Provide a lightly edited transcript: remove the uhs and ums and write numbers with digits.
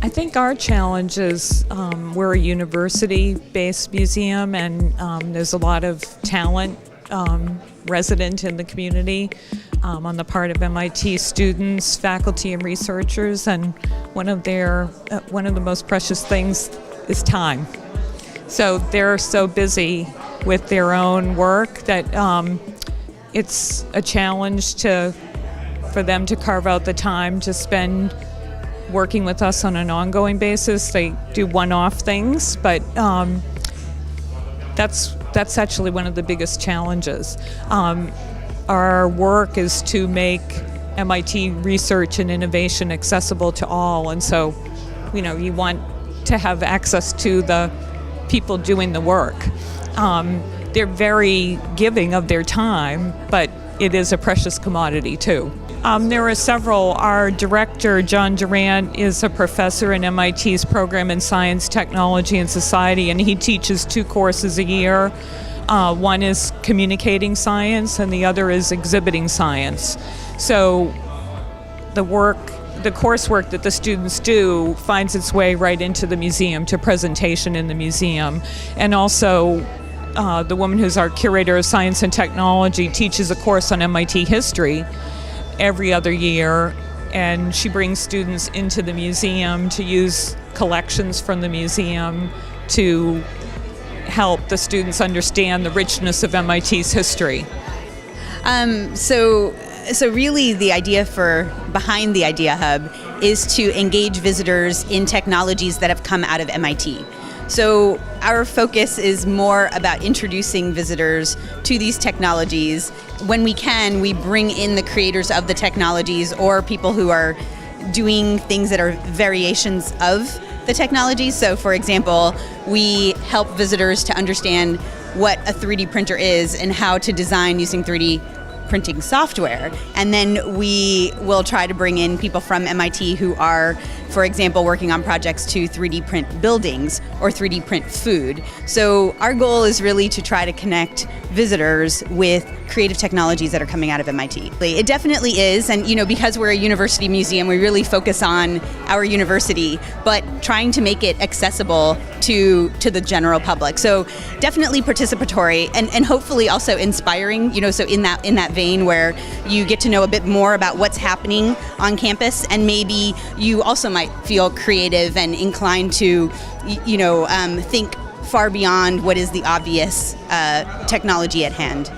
I think our challenge is we're a university-based museum, and there's a lot of talent resident in the community on the part of MIT students, faculty, and researchers. And one of the most precious things is time. So they're so busy with their own work that it's a challenge for them to carve out the time to spend working with us on an ongoing basis. They do one-off things, but that's actually one of the biggest challenges. Our work is to make MIT research and innovation accessible to all, and so, you want to have access to the people doing the work. They're very giving of their time, but it is a precious commodity too. There are several. Our director, John Durant, is a professor in MIT's program in Science, Technology, and Society, and he teaches 2 courses a year. One is communicating science, and the other is exhibiting science. So the coursework that the students do finds its way right into the museum, to presentation in the museum. And also, the woman who's our curator of science and technology teaches a course on MIT history every other year, and she brings students into the museum to use collections from the museum to help the students understand the richness of MIT's history. So really the idea behind the Idea Hub is to engage visitors in technologies that have come out of MIT. So our focus is more about introducing visitors to these technologies. When we can, we bring in the creators of the technologies or people who are doing things that are variations of the technology. So for example, we help visitors to understand what a 3D printer is and how to design using 3D printing software. And then we will try to bring in people from MIT who are, for example, working on projects to 3D print buildings or 3D print food. So our goal is really to try to connect visitors with creative technologies that are coming out of MIT. It definitely is, and because we're a university museum, we really focus on our university, but trying to make it accessible to the general public. So definitely participatory and hopefully also inspiring, so in that vein where you get to know a bit more about what's happening on campus, and maybe you also might feel creative and inclined to think far beyond what is the obvious technology at hand.